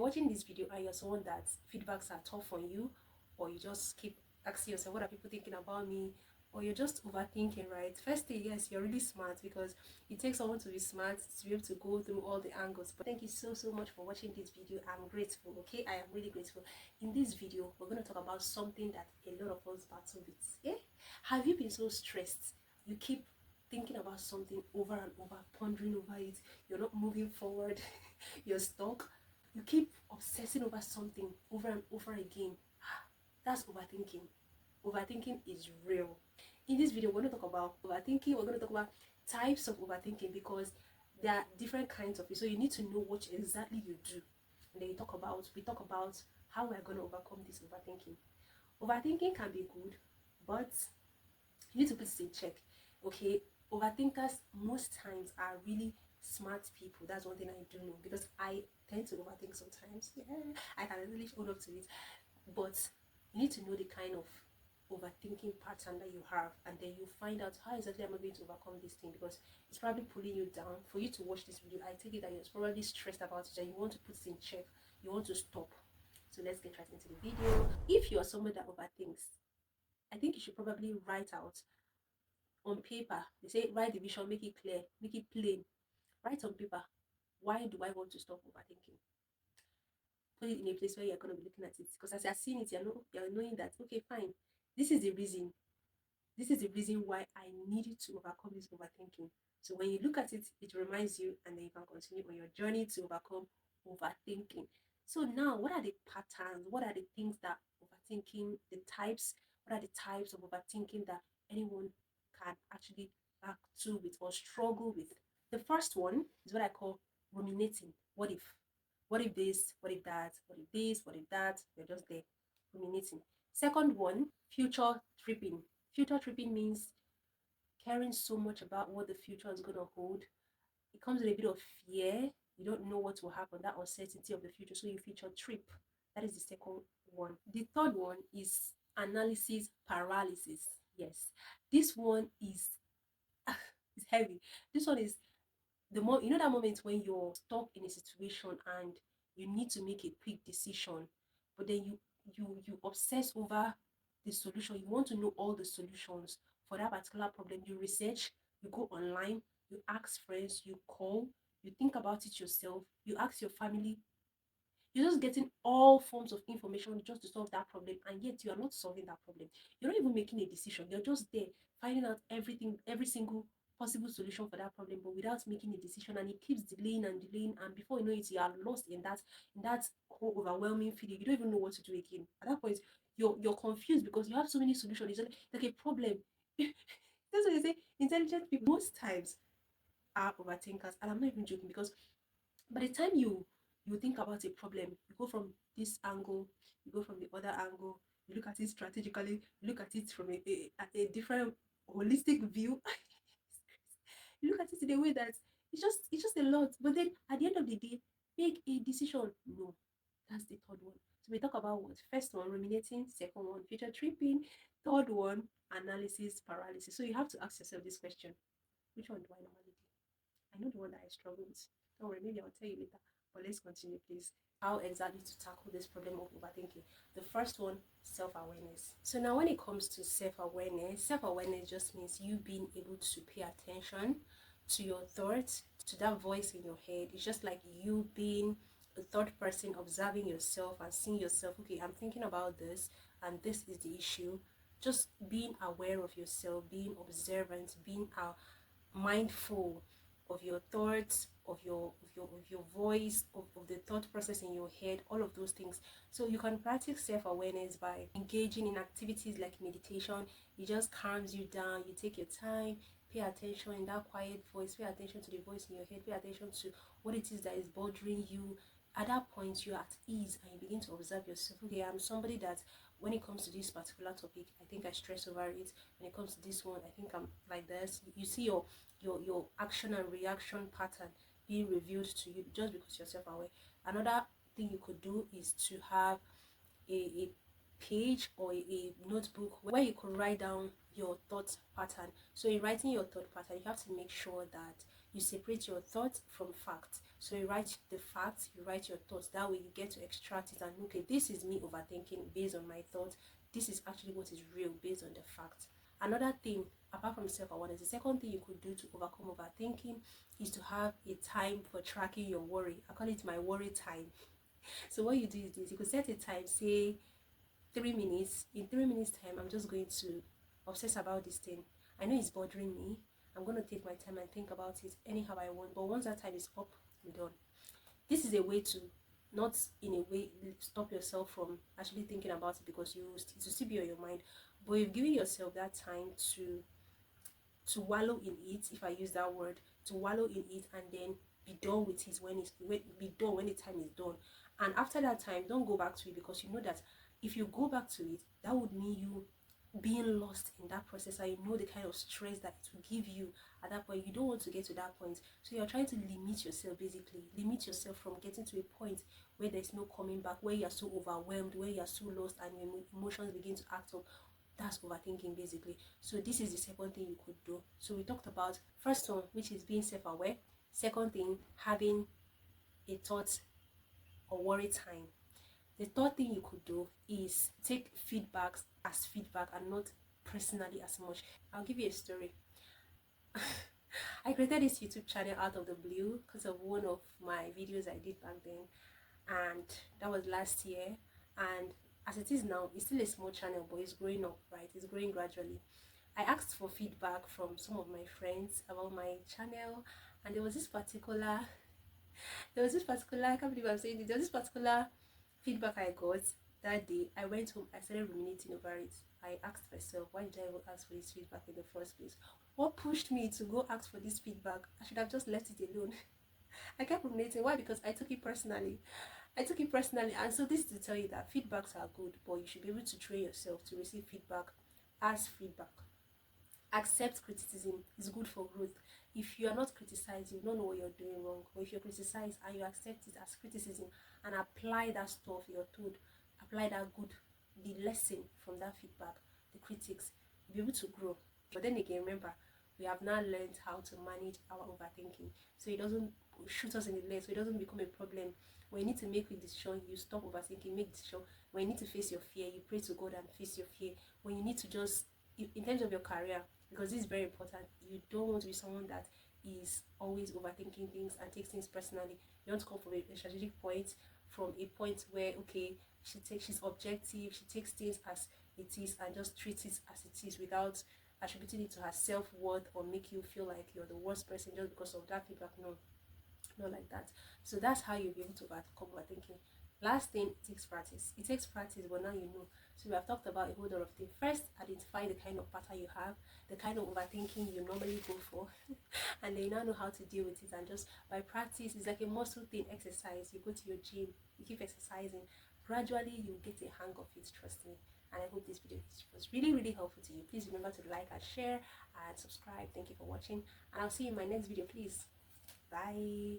watching this video and you're someone that feedbacks are tough on you, or you just keep asking yourself, what are people thinking about me? Or you're just overthinking, right? Firstly, yes, you're really smart, because it takes someone to be smart to be able to go through all the angles. But thank you so much for watching this video. I'm grateful, okay? I am really grateful. In this video, we're going to talk about something that a lot of us battle with. Yeah? Have you been so stressed? You keep thinking about something over and over, pondering over it. You're not moving forward. You're stuck. You keep obsessing over something over and over again. That's overthinking. Overthinking is real. In this video, we're going to talk about overthinking. We're going to talk about types of overthinking, because there are different kinds of it. So you need to know what exactly you do. And then we talk about how we're going to overcome this overthinking. Overthinking can be good, but you need to put it in check. Okay, overthinkers most times are really smart people. That's one thing I do know, because I tend to overthink sometimes. Yeah, I can really own up to it. But you need to know the kind of overthinking pattern that you have, and then you find out how exactly am I going to overcome this thing, because it's probably pulling you down. For you to watch this video, I take it that you're probably stressed about it and you want to put it in check, you want to stop. So let's get right into the video. If you are someone that overthinks, I think you should probably write out on paper. They say write the vision, make it clear, make it plain. Write on paper, why do I want to stop overthinking? Put it in a place where you're going to be looking at it, because as you're seeing it, you're knowing that, okay, fine, this is the reason. This is the reason why I needed to overcome this overthinking. So when you look at it, it reminds you, and then you can continue on your journey to overcome overthinking. So now, what are the patterns? What are the things that overthinking, the types, what are the types of overthinking that anyone can actually back to with or struggle with? The first one is what I call ruminating. What if? What if this? What if that? What if this? What if that? You're just there ruminating. Second one, future tripping. Future tripping means caring so much about what the future is going to hold. It comes with a bit of fear. You don't know what will happen, that uncertainty of the future. So you future trip. That is the second one. The third one is analysis paralysis. Yes, this one is is heavy. This one is the more, you know, that moment when you're stuck in a situation and you need to make a quick decision, but then you obsess over the solution. You want to know all the solutions for that particular problem. You research, you go online, you ask friends, you call, you think about it yourself, you ask your family. You're just getting all forms of information just to solve that problem, and yet you are not solving that problem. You're not even making a decision. You're just there finding out everything, every single possible solution for that problem, but without making a decision. And it keeps delaying and delaying, and before you know it, you are lost in that whole overwhelming feeling. You don't even know what to do again. At that point, you're confused because you have so many solutions. It's like a problem. That's what they say. Intelligent people most times are overthinkers, and I'm not even joking, because by the time you think about a problem, you go from this angle, you go from the other angle, you look at it strategically, you look at it from a different holistic view. You look at it in a way that it's just a lot. But then at the end of the day, make a decision. No, that's the third one. So we talk about what? First one, ruminating. Second one, future tripping. Third one, analysis paralysis. So you have to ask yourself this question: which one do I normally do? I know the one that I struggle with. Don't worry, maybe I'll tell you later. But let's continue, please. How exactly to tackle this problem of overthinking? The first one, self-awareness. So now when it comes to self-awareness just means you being able to pay attention to your thoughts, to that voice in your head. It's just like you being a third person observing yourself and seeing yourself, okay, I'm thinking about this and this is the issue. Just being aware of yourself, being observant, being mindful of your thoughts, of your voice, of the thought process in your head, all of those things. So you can practice self-awareness by engaging in activities like meditation. It just calms you down. You take your time, pay attention in that quiet voice, pay attention to the voice in your head, pay attention to what it is that is bothering you. At that point, you're at ease and you begin to observe yourself. Okay, I'm somebody that when it comes to this particular topic, I think I stress over it. When it comes to this one, I think I'm like this. You see your action and reaction pattern being revealed to you just because you're self-aware. Another thing you could do is to have a page or a notebook where you could write down your thought pattern. So in writing your thought pattern, you have to make sure that you separate your thoughts from facts. So you write the facts, you write your thoughts. That way you get to extract it and okay, this is me overthinking based on my thoughts. This is actually what is real based on the facts. Another thing, apart from self-awareness, the second thing you could do to overcome overthinking is to have a time for tracking your worry. I call it my worry time. So what you do is this: you could set a time, say 3 minutes. In 3 minutes time, I'm just going to obsess about this thing. I know it's bothering me. I'm going to take my time and think about it anyhow I want, but once that time is up, I'm done. This is a way to not in a way stop yourself from actually thinking about it, because you still be on your mind, but you've given yourself that time to wallow in it, if I use that word, to wallow in it, and then be done with it be done when the time is done. And after that time, don't go back to it, because you know that if you go back to it, that would mean you being lost in that process, and you know the kind of stress that it will give you at that point. You don't want to get to that point, so you're trying to limit yourself, basically limit yourself from getting to a point where there's no coming back, where you're so overwhelmed, where you're so lost, and your emotions begin to act up. That's overthinking, basically. So this is the second thing you could do. So we talked about first one, which is being self-aware. Second thing, having a thought or worry time. The third thing you could do is take feedback as feedback and not personally as much. I'll give you a story. I created this YouTube channel out of the blue because of one of my videos I did back then, and that was last year. And as it is now, it's still a small channel, but it's growing up, right? It's growing gradually. I asked for feedback from some of my friends about my channel, and there was this particular, I can't believe I'm saying this, there was this particular feedback I got that day. I went home, I started ruminating over it. I asked myself, why did I even ask for this feedback in the first place? What pushed me to go ask for this feedback? I should have just left it alone. I kept ruminating. Why? Because I took it personally. And so this is to tell you that feedbacks are good, but you should be able to train yourself to receive feedback as feedback. Accept criticism is good for growth. If you are not criticized, you don't know what you're doing wrong. But if you're criticized and you accept it as criticism and apply that stuff you're told, apply that good, the lesson from that feedback, the critics, you'll be able to grow. But then again, remember, we have now learned how to manage our overthinking, so it doesn't shoot us in the leg, so it doesn't become a problem. When you need to make a decision, you stop overthinking, make decision. When you need to face your fear, you pray to God and face your fear. When you need to just, in terms of your career, because this is very important, you don't want to be someone that is always overthinking things and takes things personally. You want to come from a strategic point, from a point where, okay, she's objective, she takes things as it is and just treats it as it is without attributing it to her self-worth or make you feel like you're the worst person just because of that feedback. No, not like that. So that's how you'll be able to overcome overthinking. Last thing, it takes practice. It takes practice, but now you know. So we have talked about a whole lot of things. First, identify the kind of pattern you have, the kind of overthinking you normally go for, and then you now know how to deal with it. And just by practice, it's like a muscle thing, exercise. You go to your gym, you keep exercising. Gradually, you'll get a hang of it, trust me. And I hope this video was really, really helpful to you. Please remember to like and share and subscribe. Thank you for watching. And I'll see you in my next video, please. Bye.